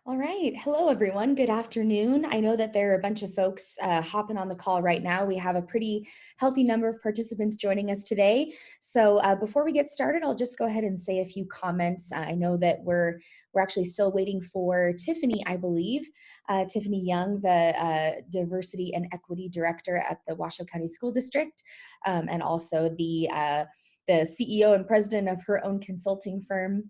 All right. Hello, everyone. Good afternoon. I know that there are a bunch of folks hopping on the call right now. We have a pretty healthy number of participants joining us today. So before we get started, I'll just go ahead and say a few comments. I know that we're actually still waiting for Tiffany, I believe, Tiffany Young, the Diversity and Equity Director at the Washoe County School District, and also the CEO and president of her own consulting firm.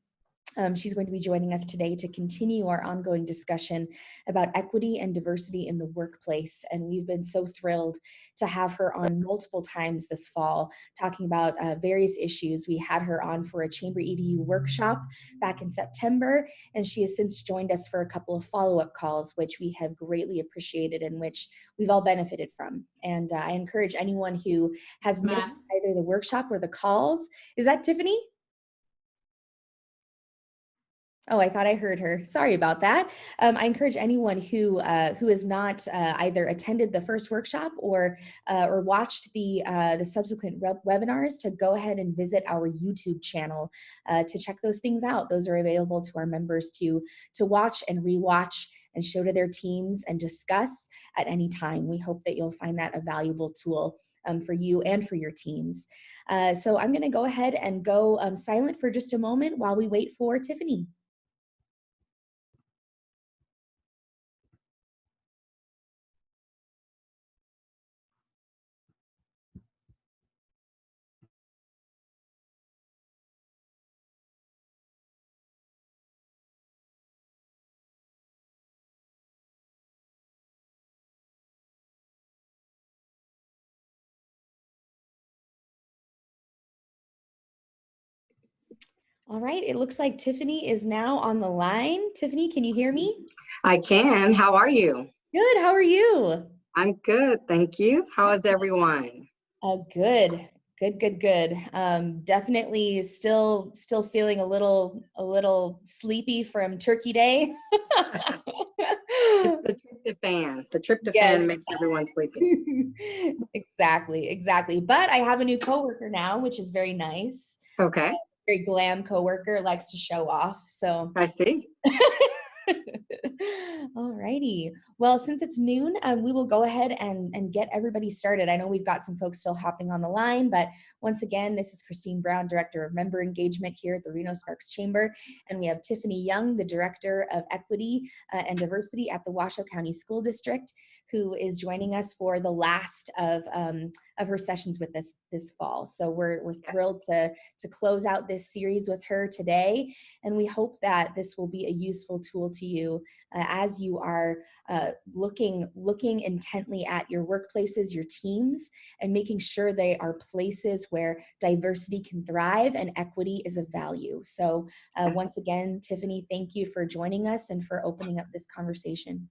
She's going to be joining us today to continue our ongoing discussion about equity and diversity in the workplace. And we've been so thrilled to have her on multiple times this fall, talking about various issues. We had her on for a Chamber EDU workshop back in September, and she has since joined us for a couple of follow-up calls, which we have greatly appreciated and which we've all benefited from. And I encourage anyone who has missed either the workshop or the calls. Is that Tiffany? Oh, I thought I heard her. Sorry about that. I encourage anyone who has not either attended the first workshop or watched the subsequent webinars to go ahead and visit our YouTube channel to check those things out. Those are available to our members to watch and rewatch and show to their teams and discuss at any time. We hope that you'll find that a valuable tool for you and for your teams. So I'm going to go ahead and go silent for just a moment while we wait for Tiffany. All right, it looks like Tiffany is now on the line. Tiffany, can you hear me? I can. How are you? Good, how are you? I'm good, thank you. How is everyone? Good. Definitely still feeling a little sleepy from Turkey Day. It's the tryptophan. The tryptophan Yes. makes everyone sleepy. Exactly. But I have a new coworker now, which is very nice. Okay, Very glam coworker, likes to show off. So I see. all righty. Well, since it's noon, we will go ahead and get everybody started. I know we've got some folks still hopping on the line, but once again, this is Christine Brown, Director of Member Engagement here at the Reno Sparks Chamber, and we have Tiffany Young, the Director of Equity and Diversity at the Washoe County School District, who is joining us for the last of her sessions with us this fall. So we're thrilled to close out this series with her today, and we hope that this will be a useful tool to you as you are looking intently at your workplaces, your teams, and making sure they are places where diversity can thrive and equity is a value. So once again, Tiffany, thank you for joining us and for opening up this conversation.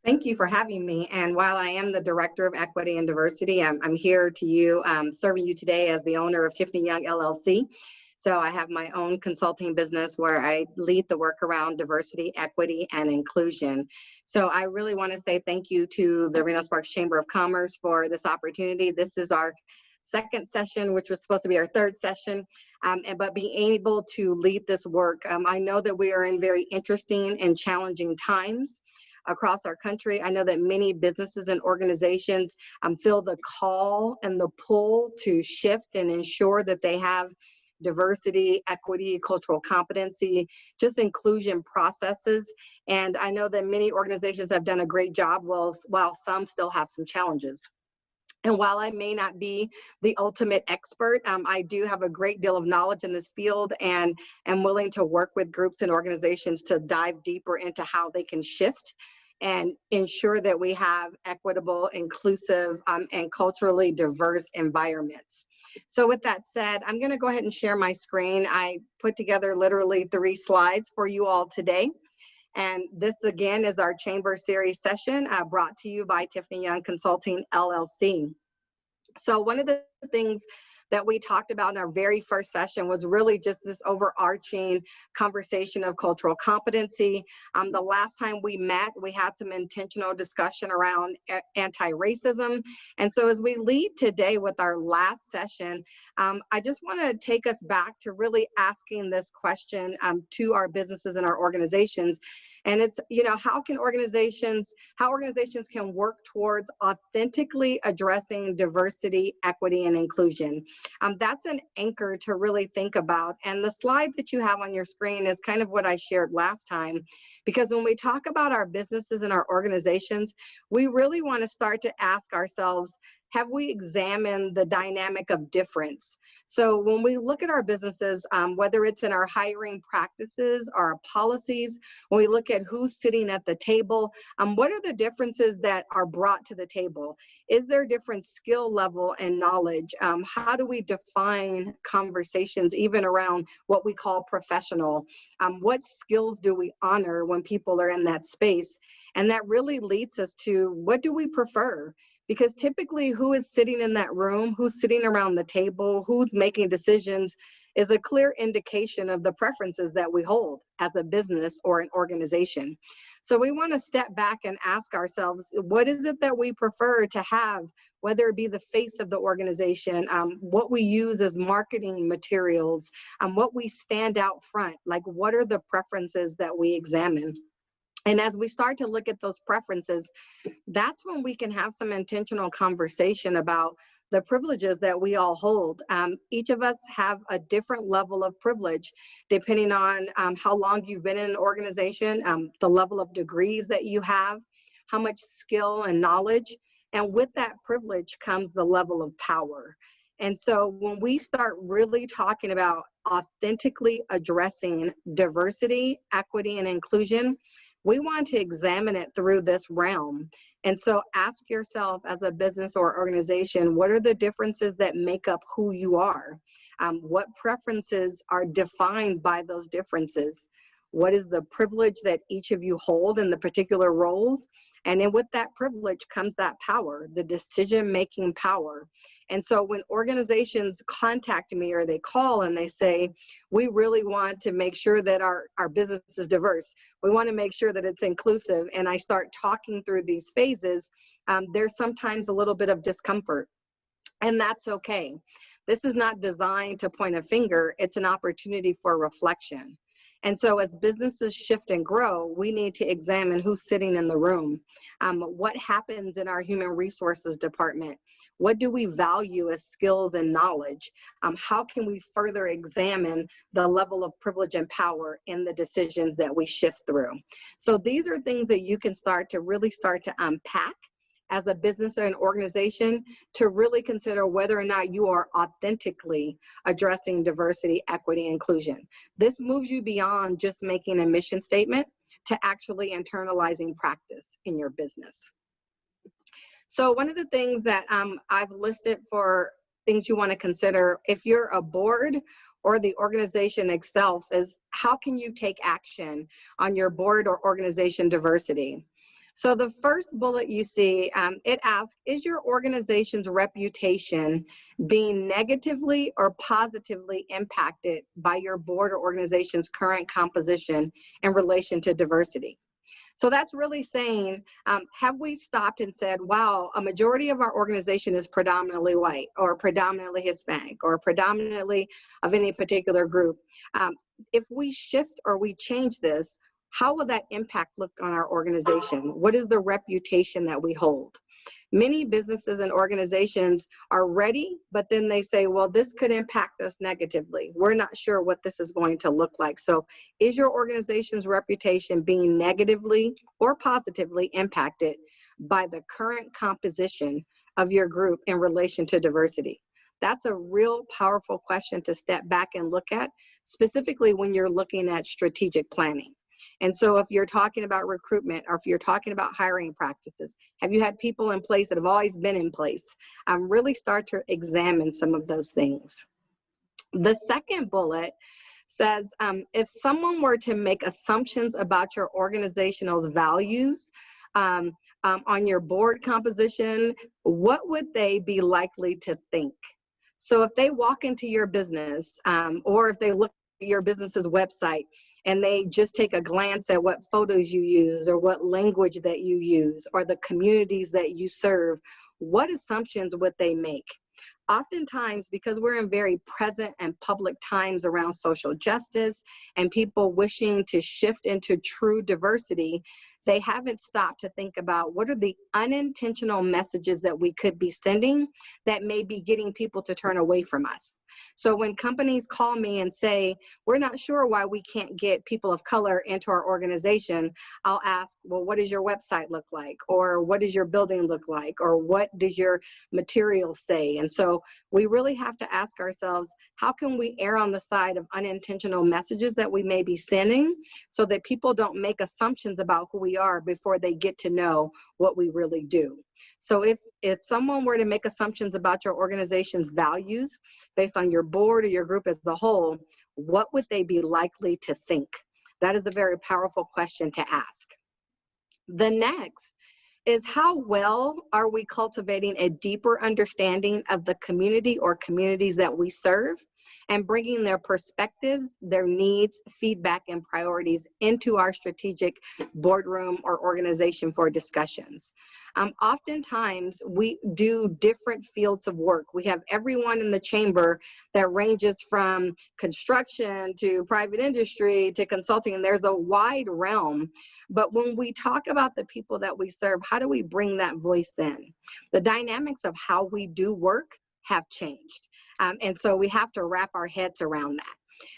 Thank you for having me. And while I am the Director of Equity and Diversity, I'm here to you, serving you today as the owner of Tiffany Young, LLC. So I have my own consulting business where I lead the work around diversity, equity, and inclusion. So I really want to say thank you to the Reno Sparks Chamber of Commerce for this opportunity. This is our second session, which was supposed to be our third session, but being able to lead this work. I know that we are in very interesting and challenging times across our country. I know that many businesses and organizations feel the call and the pull to shift and ensure that they have diversity, equity, cultural competency, just inclusion processes. And I know that many organizations have done a great job while some still have some challenges. And while I may not be the ultimate expert, I do have a great deal of knowledge in this field and am willing to work with groups and organizations to dive deeper into how they can shift and ensure that we have equitable, inclusive, and culturally diverse environments. So with that said, I'm going to go ahead and share my screen. I put together literally 3 slides for you all today. And this again is our Chamber Series session brought to you by Tiffany Young Consulting, LLC. So one of the things that we talked about in our very first session was really just this overarching conversation of cultural competency. The last time we met, we had some intentional discussion around anti-racism. And so as we lead today with our last session, I just want to take us back to really asking this question to our businesses and our organizations. And it's, how organizations can work towards authentically addressing diversity, equity, and inclusion. That's an anchor to really think about. And the slide that you have on your screen is kind of what I shared last time, because when we talk about our businesses and our organizations, we really want to start to ask ourselves, have we examined the dynamic of difference? So when we look at our businesses, whether it's in our hiring practices, our policies, when we look at who's sitting at the table, what are the differences that are brought to the table? Is there different skill level and knowledge? How do we define conversations even around what we call professional? What skills do we honor when people are in that space? And that really leads us to, what do we prefer? Because typically who is sitting in that room, who's sitting around the table, who's making decisions is a clear indication of the preferences that we hold as a business or an organization. So we want to step back and ask ourselves, what is it that we prefer to have, whether it be the face of the organization, what we use as marketing materials, what we stand out front, like what are the preferences that we examine? And as we start to look at those preferences, that's when we can have some intentional conversation about the privileges that we all hold. Each of us have a different level of privilege, depending on how long you've been in an organization, the level of degrees that you have, how much skill and knowledge. And with that privilege comes the level of power. And so when we start really talking about authentically addressing diversity, equity, and inclusion, we want to examine it through this realm. And so ask yourself as a business or organization, what are the differences that make up who you are? What preferences are defined by those differences? What is the privilege that each of you hold in the particular roles? And then with that privilege comes that power, the decision-making power. And so when organizations contact me or they call and they say, we really want to make sure that our business is diverse, we want to make sure that it's inclusive, and I start talking through these phases, there's sometimes a little bit of discomfort. And that's okay. This is not designed to point a finger, it's an opportunity for reflection. And so as businesses shift and grow, we need to examine who's sitting in the room. What happens in our human resources department? What do we value as skills and knowledge? How can we further examine the level of privilege and power in the decisions that we shift through? So these are things that you can really start to unpack as a business or an organization to really consider whether or not you are authentically addressing diversity, equity, inclusion. This moves you beyond just making a mission statement to actually internalizing practice in your business. So one of the things that I've listed for things you want to consider if you're a board or the organization itself is, how can you take action on your board or organization diversity? So the first bullet you see, it asks, is your organization's reputation being negatively or positively impacted by your board or organization's current composition in relation to diversity? So that's really saying, have we stopped and said, wow, a majority of our organization is predominantly white or predominantly Hispanic or predominantly of any particular group. If we shift or we change this, how will that impact look on our organization? What is the reputation that we hold? Many businesses and organizations are ready, but then they say, well, this could impact us negatively. We're not sure what this is going to look like. So is your organization's reputation being negatively or positively impacted by the current composition of your group in relation to diversity? That's a real powerful question to step back and look at, specifically when you're looking at strategic planning. And so if you're talking about recruitment or if you're talking about hiring practices, have you had people in place that have always been in place? Really start to examine some of those things. The second bullet says, if someone were to make assumptions about your organizational values on your board composition, what would they be likely to think? So if they walk into your business, or if they look at your business's website and they just take a glance at what photos you use or what language that you use or the communities that you serve, what assumptions would they make? Oftentimes, because we're in very present and public times around social justice and people wishing to shift into true diversity, they haven't stopped to think about what are the unintentional messages that we could be sending that may be getting people to turn away from us. So when companies call me and say, we're not sure why we can't get people of color into our organization, I'll ask, well, what does your website look like? Or what does your building look like? Or what does your material say? And so we really have to ask ourselves, how can we err on the side of unintentional messages that we may be sending so that people don't make assumptions about who we are before they get to know what we really do? So if someone were to make assumptions about your organization's values based on your board or your group as a whole, what would they be likely to think? That is a very powerful question to ask. The next is, how well are we cultivating a deeper understanding of the community or communities that we serve and bringing their perspectives, their needs, feedback, and priorities into our strategic boardroom or organization for discussions? Oftentimes, we do different fields of work. We have everyone in the chamber that ranges from construction to private industry to consulting, and there's a wide realm. But when we talk about the people that we serve, how do we bring that voice in? The dynamics of how we do work have changed. And so we have to wrap our heads around that.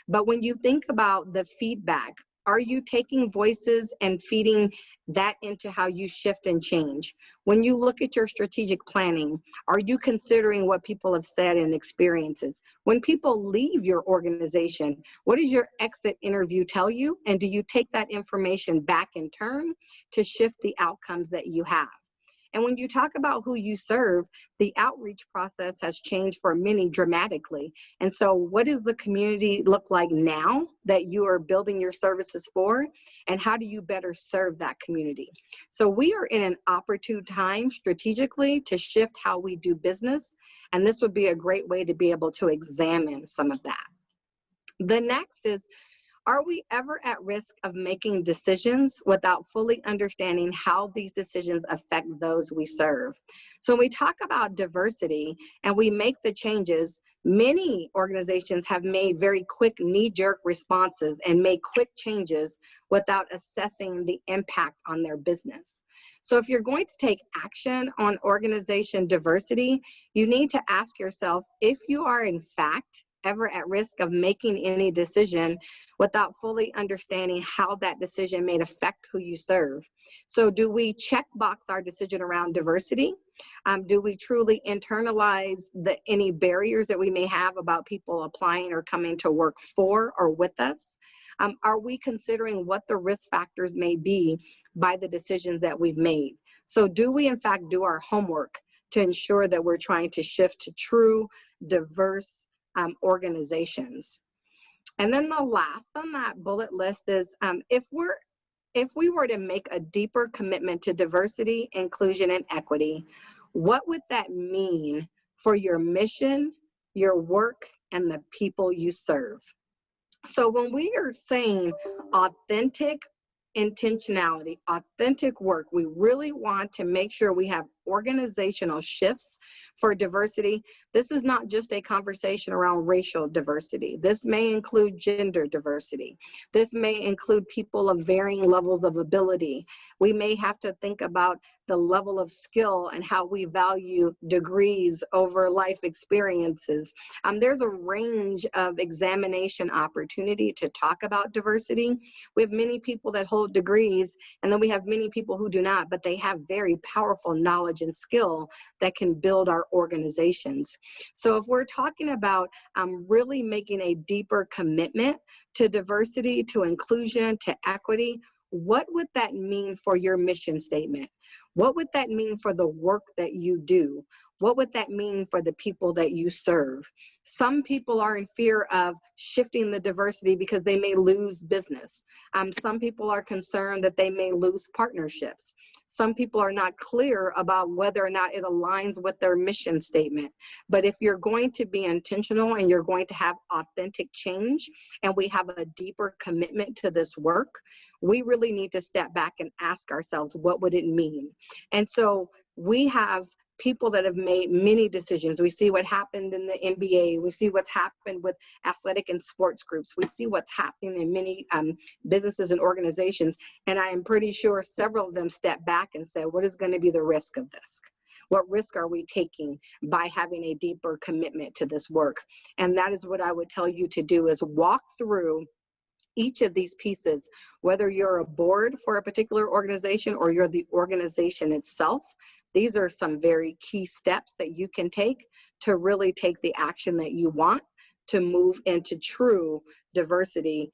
But when you think about the feedback, are you taking voices and feeding that into how you shift and change? When you look at your strategic planning, are you considering what people have said and experiences? When people leave your organization, what does your exit interview tell you? And do you take that information back in turn to shift the outcomes that you have? And when you talk about who you serve, the outreach process has changed for many dramatically. And so what does the community look like now that you are building your services for? And how do you better serve that community? So we are in an opportune time strategically to shift how we do business. And this would be a great way to be able to examine some of that. The next is, are we ever at risk of making decisions without fully understanding how these decisions affect those we serve? So when we talk about diversity and we make the changes, many organizations have made very quick knee-jerk responses and made quick changes without assessing the impact on their business. So if you're going to take action on organization diversity, you need to ask yourself if you are in fact ever at risk of making any decision without fully understanding how that decision may affect who you serve. So do we check box our decision around diversity? Do we truly internalize any barriers that we may have about people applying or coming to work for or with us? Are we considering what the risk factors may be by the decisions that we've made? So do we in fact do our homework to ensure that we're trying to shift to true, diverse organizations? And then the last on that bullet list is, if we were to make a deeper commitment to diversity, inclusion, and equity, what would that mean for your mission, your work, and the people you serve? So when we are saying authentic intentionality, authentic work, we really want to make sure we have organizational shifts for diversity. This is not just a conversation around racial diversity. This may include gender diversity. This may include people of varying levels of ability. We may have to think about the level of skill and how we value degrees over life experiences. There's a range of examination opportunity to talk about diversity. We have many people that hold degrees, and then we have many people who do not, but they have very powerful knowledge and skill that can build our organizations. So if we're talking about really making a deeper commitment to diversity, to inclusion, to equity, what would that mean for your mission statement? What would that mean for the work that you do? What would that mean for the people that you serve? Some people are in fear of shifting the diversity because they may lose business. Some people are concerned that they may lose partnerships. Some people are not clear about whether or not it aligns with their mission statement. But if you're going to be intentional and you're going to have authentic change, and we have a deeper commitment to this work, we really need to step back and ask ourselves, what would it mean? And so we have people that have made many decisions. We see what happened in the NBA. We see what's happened with athletic and sports groups. We see what's happening in many businesses and organizations. And I am pretty sure several of them step back and say, what is going to be the risk of this? What risk are we taking by having a deeper commitment to this work? And that is what I would tell you to do, is walk through each of these pieces, whether you're a board for a particular organization or you're the organization itself. These are some very key steps that you can take to really take the action that you want to move into true diversity,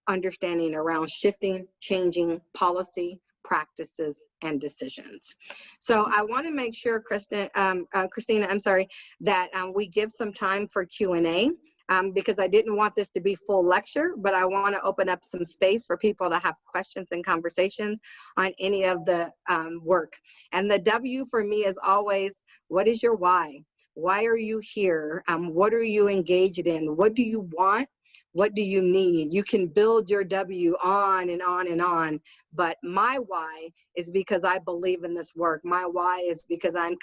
understanding around shifting, changing policy, practices, and decisions. So I want to make sure, Christina, that we give some time for Q&A. Because I didn't want this to be full lecture, but I want to open up some space for people to have questions and conversations on any of the work. And the W for me is always, what is your why? Why are you here? What are you engaged in? What do you want? What do you need? You can build your W on and on and on, but my why is because I believe in this work. My why is because I'm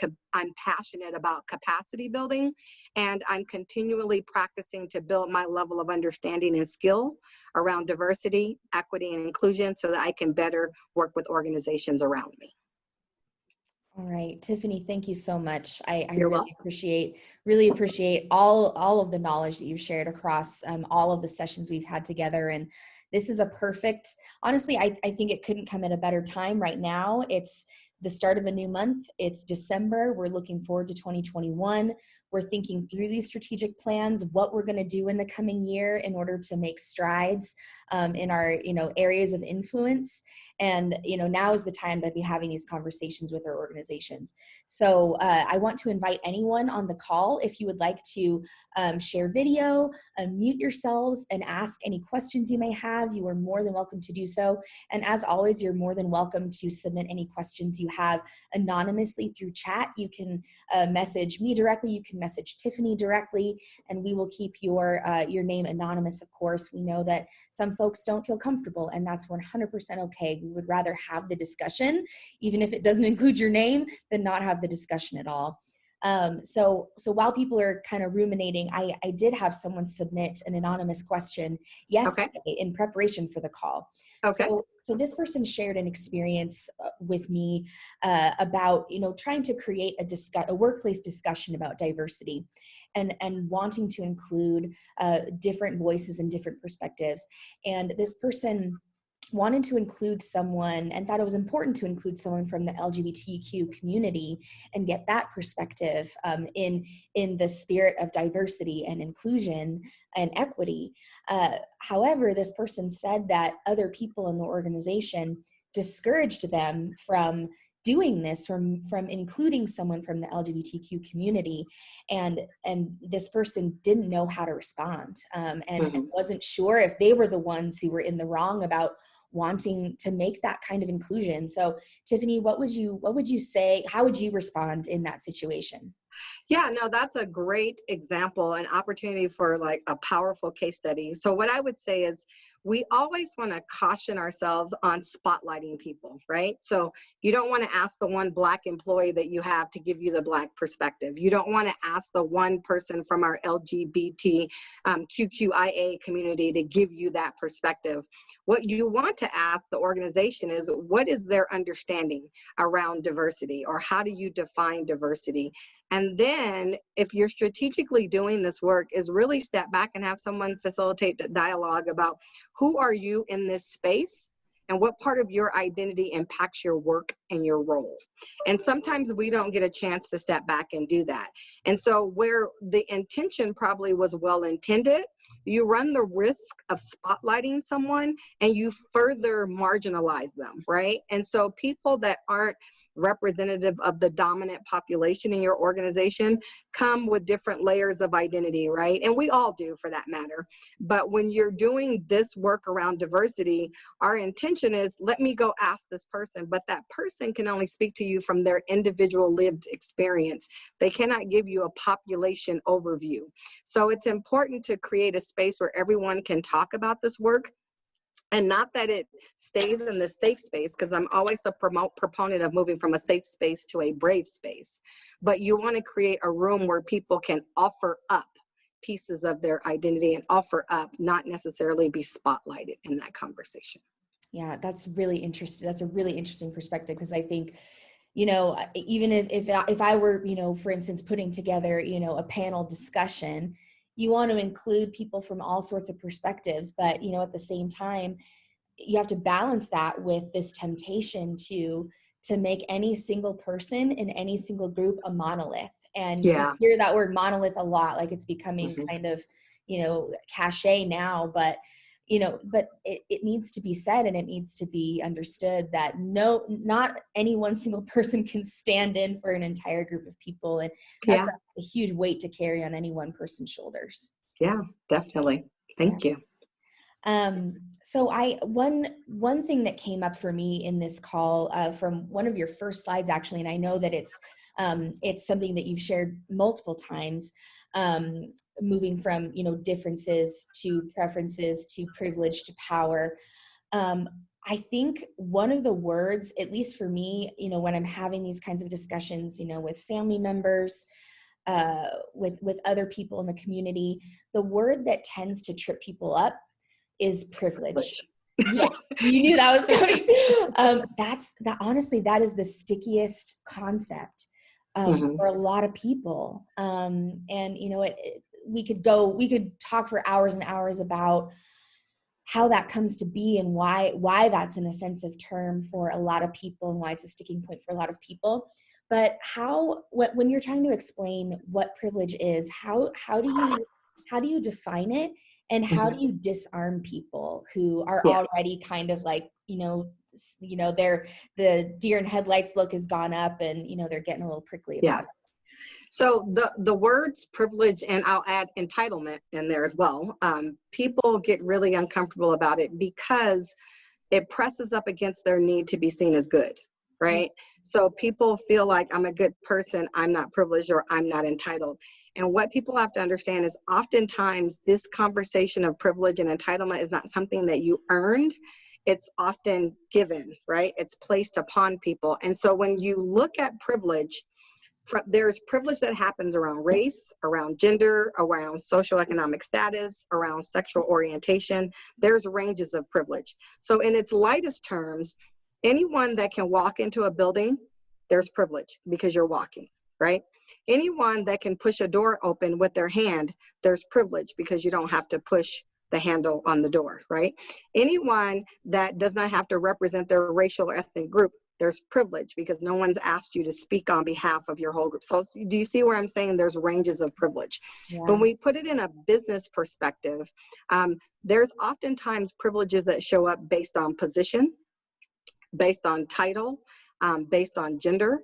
passionate about capacity building, and I'm continually practicing to build my level of understanding and skill around diversity, equity, and inclusion so that I can better work with organizations around me. All right, Tiffany, thank you so much. I You're really welcome. appreciate all of the knowledge that you've shared across all of the sessions we've had together. And this is a perfect, honestly, I think it couldn't come at a better time right now. It's the start of a new month. It's December. We're looking forward to 2021. We're thinking through these strategic plans, what we're going to do in the coming year in order to make strides in our, areas of influence. And, now is the time to be having these conversations with our organizations. So I want to invite anyone on the call, if you would like to share video, unmute yourselves and ask any questions you may have, you are more than welcome to do so. And as always, you're more than welcome to submit any questions you have anonymously through chat. You can message me directly, you can message Tiffany directly, and we will keep your name anonymous, of course. We know that some folks don't feel comfortable, and that's 100% okay. We would rather have the discussion, even if it doesn't include your name, than not have the discussion at all. So while people are kind of ruminating, I did have someone submit an anonymous question yesterday in preparation for the call. Okay. So this person shared an experience with me about, trying to create a workplace discussion about diversity and wanting to include different voices and different perspectives. And this person wanted to include someone and thought it was important to include someone from the LGBTQ community and get that perspective in the spirit of diversity and inclusion and equity. However, this person said that other people in the organization discouraged them from doing this, from including someone from the LGBTQ community, and this person didn't know how to respond and wasn't sure if they were the ones who were in the wrong about wanting to make that kind of inclusion. So Tiffany, what would you say? How would you respond in that situation? Yeah, no, that's a great example, an opportunity for like a powerful case study. So what I would say is we always want to caution ourselves on spotlighting people, right? So you don't want to ask the one Black employee that you have to give you the Black perspective. You don't want to ask the one person from our LGBT QQIA community to give you that perspective. What you want to ask the organization is, what is their understanding around diversity, or how do you define diversity? And then if you're strategically doing this work, is really step back and have someone facilitate the dialogue about who are you in this space and what part of your identity impacts your work and your role. And sometimes we don't get a chance to step back and do that. And so where the intention probably was well intended, you run the risk of spotlighting someone and you further marginalize them, right? And so people that aren't representative of the dominant population in your organization come with different layers of identity, right? And we all do, for that matter. But when you're doing this work around diversity, our intention is, let me go ask this person, but that person can only speak to you from their individual lived experience. They cannot give you a population overview. So it's important to create a space where everyone can talk about this work, and not that it stays in the safe space, because I'm always a proponent of moving from a safe space to a brave space. But you want to create a room where people can offer up pieces of their identity and offer up, not necessarily be spotlighted in that conversation. Yeah, that's really interesting. That's a really interesting perspective, because I think, you know, even if I were, you know, for instance, putting together, you know, a panel discussion, you want to include people from all sorts of perspectives, but, you know, at the same time, you have to balance that with this temptation to make any single person in any single group a monolith. And you Yeah. hear that word monolith a lot, like it's becoming kind of, you know, cliche now, but you know, but it needs to be said, and it needs to be understood that no, not any one single person can stand in for an entire group of people. And that's Yeah. a huge weight to carry on any one person's shoulders. Yeah, definitely. Yeah. Thank you. So one thing that came up for me in this call from one of your first slides, actually, and I know that it's something that you've shared multiple times, moving from, you know, differences to preferences to privilege to power. I think one of the words, at least for me, you know, when I'm having these kinds of discussions, you know, with family members, with other people in the community, the word that tends to trip people up is privilege. Yeah, you knew that was coming. Honestly, that is the stickiest concept for a lot of people. And you know, we could talk for hours and hours about how that comes to be and why that's an offensive term for a lot of people and why it's a sticking point for a lot of people. But when you're trying to explain what privilege is, how do you define it, and how do you disarm people who are Yeah. already kind of like, you know, the deer in headlights look has gone up, and you know, they're getting a little prickly Yeah. about it. So the words privilege, and I'll add entitlement in there as well. People get really uncomfortable about it because it presses up against their need to be seen as good, right? So people feel like, I'm a good person, I'm not privileged, or I'm not entitled. And what people have to understand is, oftentimes this conversation of privilege and entitlement is not something that you earned. It's often given, right? It's placed upon people. And so when you look at privilege, there's privilege that happens around race, around gender, around socioeconomic status, around sexual orientation. There's ranges of privilege. So in its lightest terms, anyone that can walk into a building, there's privilege because you're walking, right? Anyone that can push a door open with their hand, there's privilege because you don't have to push the handle on the door, right? Anyone that does not have to represent their racial or ethnic group, there's privilege because no one's asked you to speak on behalf of your whole group. So do you see where I'm saying there's ranges of privilege? Yeah. When we put it in a business perspective, there's oftentimes privileges that show up based on position, based on title, based on gender,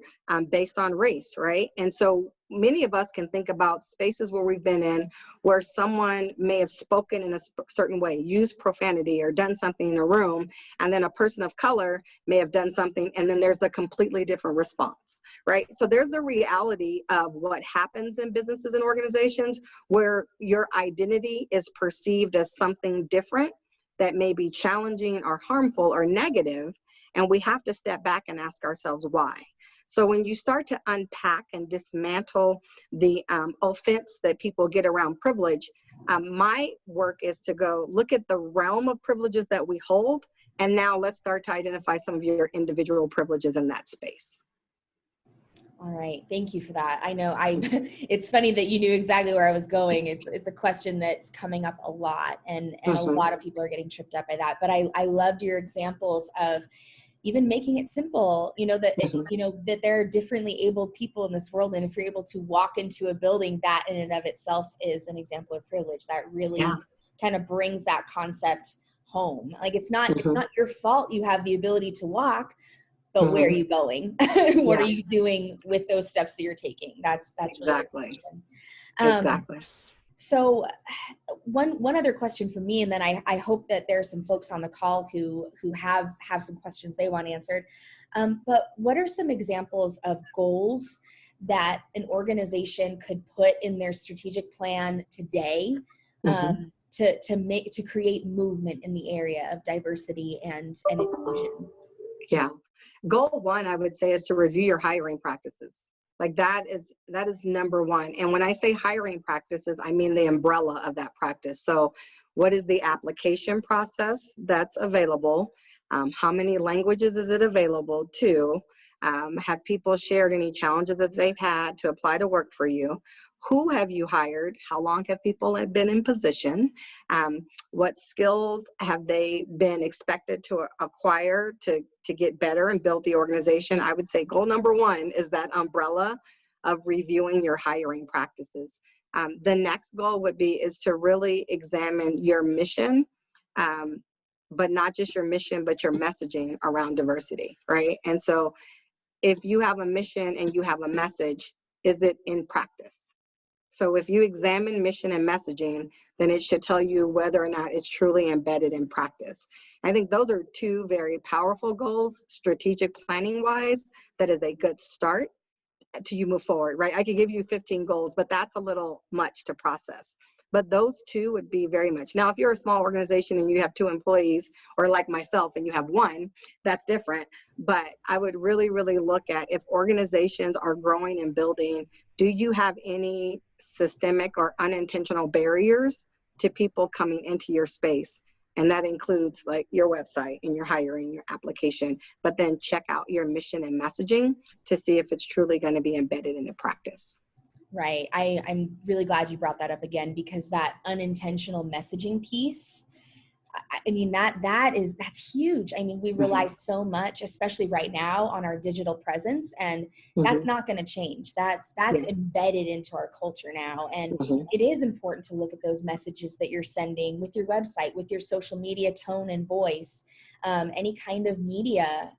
based on race, right? And so many of us can think about spaces where we've been in where someone may have spoken in a certain way, used profanity or done something in a room, and then a person of color may have done something, and then there's a completely different response, right? So there's the reality of what happens in businesses and organizations where your identity is perceived as something different that may be challenging or harmful or negative. And we have to step back and ask ourselves why. So when you start to unpack and dismantle the offense that people get around privilege, my work is to go look at the realm of privileges that we hold. And now let's start to identify some of your individual privileges in that space. All right. Thank you for that. I know it's funny that you knew exactly where I was going. It's a question that's coming up a lot, and a lot of people are getting tripped up by that. But I loved your examples of even making it simple, you know, that, you know, that there are differently abled people in this world. And if you're able to walk into a building, that in and of itself is an example of privilege. That really kind of brings that concept home. Like it's not Mm-hmm. your fault you have the ability to walk, but where are Mm-hmm. you going? What are Yeah, you doing with those steps that you're taking? That's really the exactly. question. Exactly. So one other question for me, and then I hope that there's some folks on the call who have some questions they want answered. But what are some examples of goals that an organization could put in their strategic plan today, Mm-hmm. to create movement in the area of diversity and inclusion? Yeah. Goal one, I would say, is to review your hiring practices. Like that is number one. And when I say hiring practices, I mean the umbrella of that practice. So what is the application process that's available? How many languages is it available to? Have people shared any challenges that they've had to apply to work for you? Who have you hired? How long have people been in position? What skills have they been expected to acquire to get better and build the organization? I would say goal number one is that umbrella of reviewing your hiring practices. The next goal would be is to really examine your mission, but not just your mission, but your messaging around diversity, right? And so if you have a mission and you have a message, is it in practice? So if you examine mission and messaging, then it should tell you whether or not it's truly embedded in practice. I think those are two very powerful goals, strategic planning wise, that is a good start to you move forward, right? I could give you 15 goals, but that's a little much to process. But those two would be very much. Now, if you're a small organization and you have 2 employees, or like myself and you have 1, that's different. But I would really, really look at, if organizations are growing and building, do you have any systemic or unintentional barriers to people coming into your space? And that includes like your website and your hiring, your application, but then check out your mission and messaging to see if it's truly going to be embedded into practice. Right. I'm really glad you brought that up again, because that unintentional messaging piece, I mean, that's huge. I mean, we Mm-hmm. rely so much, especially right now, on our digital presence, and that's Mm-hmm. not going to change. That's Yeah. embedded into our culture now. And Mm-hmm. it is important to look at those messages that you're sending with your website, with your social media tone and voice, any kind of media,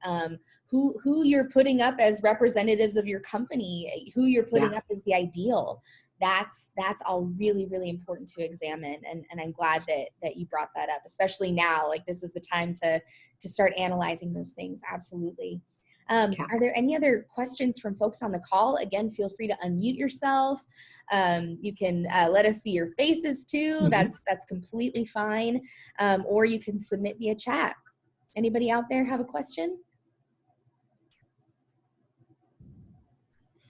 who you're putting up as representatives of your company, who you're putting Yeah. up as the ideal. That's all really, really important to examine. And I'm glad that you brought that up, especially now. Like, this is the time to start analyzing those things. Absolutely. Yeah. Are there any other questions from folks on the call? Again, feel free to unmute yourself. You can let us see your faces too. Mm-hmm. That's completely fine. Or you can submit via chat. Anybody out there have a question?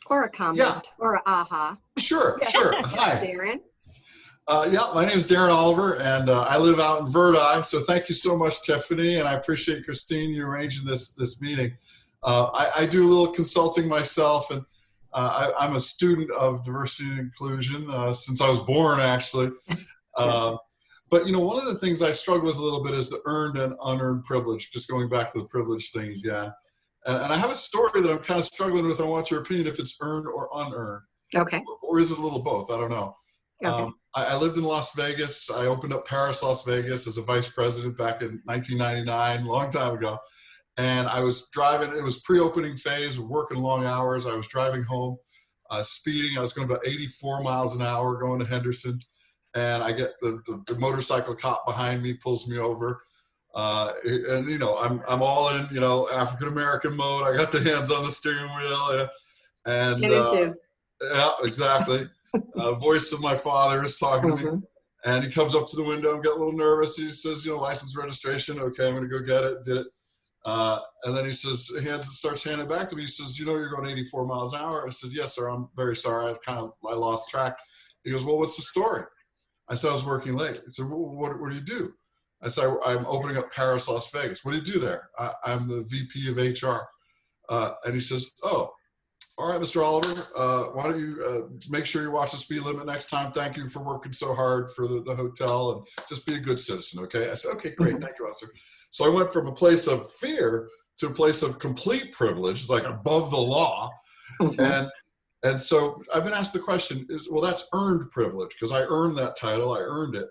Or a comment, Yeah, or a aha. sure, Yeah. sure. Yes, Hi. Darren. Yeah, my name is Darren Oliver, and I live out in Verdi. So thank you so much, Tiffany, and I appreciate Christine you arranging this meeting. I do a little consulting myself, and I'm a student of diversity and inclusion since I was born, actually. But one of the things I struggle with a little bit is the earned and unearned privilege. Just going back to the privilege thing again, and I have a story that I'm kind of struggling with. I want your opinion if it's earned or unearned. Okay. Or is it a little both? I don't know. Okay. I lived in Las Vegas. I opened up Paris, Las Vegas as a vice president back in 1999, a long time ago. And I was driving, it was pre-opening phase, working long hours. I was driving home, speeding. I was going about 84 miles an hour going to Henderson. And I get the motorcycle cop behind me, pulls me over. And I'm all in, African-American mode. I got the hands on the steering wheel. And Get into. yeah, exactly. Voice of my father is talking to me, Mm-hmm. and he comes up to the window and get a little nervous. He says, license, registration. Okay, I'm going to go get it. Did it. And then he says, starts handing it back to me. He says, you're going 84 miles an hour. I said, yes, sir. I'm very sorry. I lost track. He goes, well, what's the story? I said, I was working late. He said, well, what do you do? I said, I'm opening up Paris, Las Vegas. What do you do there? I'm the VP of HR. And he says, oh, all right, Mr. Oliver, why don't you make sure you watch the speed limit next time? Thank you for working so hard for the hotel, and just be a good citizen, okay? I said, okay, great, Mm-hmm. thank you, officer. So I went from a place of fear to a place of complete privilege, it's like above the law. Mm-hmm. And so I've been asked the question, well, that's earned privilege, because I earned that title, I earned it.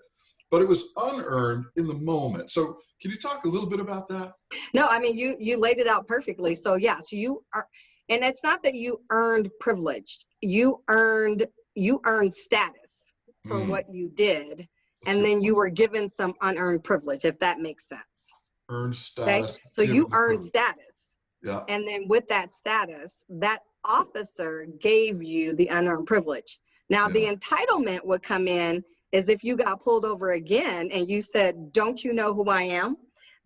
but it was unearned in the moment. So can you talk a little bit about that? No, I mean, you laid it out perfectly. So yes, you are, and it's not that you earned privilege. You earned status for Mm, what you did, that's and good. then you were given some unearned privilege, if that makes sense. Earned Okay, status, so given you the earned privilege. status, Yeah. and then with that status, that officer gave you the unearned privilege. Now, Yeah. the entitlement would come in is if you got pulled over again and you said, "Don't you know who I am?"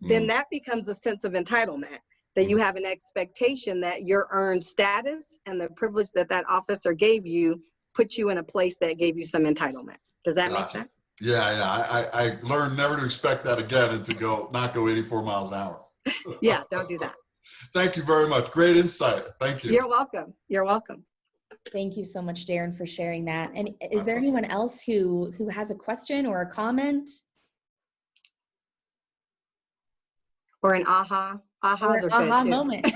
Then Mm, that becomes a sense of entitlement, that you mm, have an expectation that your earned status and the privilege that that officer gave you put you in a place that gave you some entitlement. Does that make gotcha. sense? Yeah, yeah. I learned never to expect that again and to not go 84 miles an hour. Yeah, don't do that. Thank you very much. Great insight. Thank you. You're welcome. You're welcome. Thank you so much, Darren, for sharing that. And is My there pleasure. anyone else who has a question or a comment? Or an aha. Or Ahas an are good aha too. moment?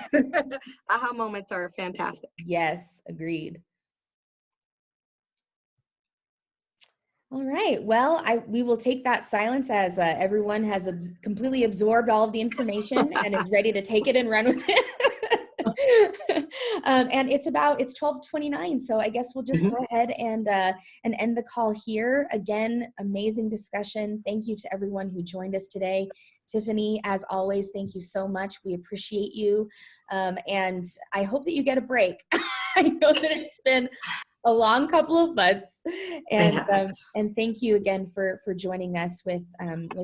Aha moments are fantastic. Yes, agreed. All right. Well, we will take that silence as everyone has completely absorbed all of the information and is ready to take it and run with it. And it's 12:29, so I guess we'll just Mhm. go ahead and end the call here. Again, amazing discussion. Thank you to everyone who joined us today. Tiffany, as always, thank you so much. We appreciate you, and I hope that you get a break. I know that it's been a long couple of months, Yes. and thank you again for joining us with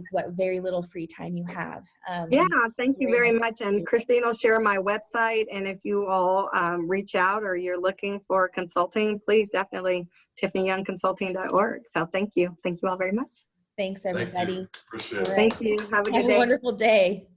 what very little free time you have. Yeah, We thank you very very much much. And appreciate Christine will share my website. And if you all reach out or you're looking for consulting, please definitely tiffanyyoungconsulting.org. So thank you. Thank you all very much. it. Thanks, Thank you. everybody. Appreciate All it. right. Thank you. Have a Have good a day. wonderful day.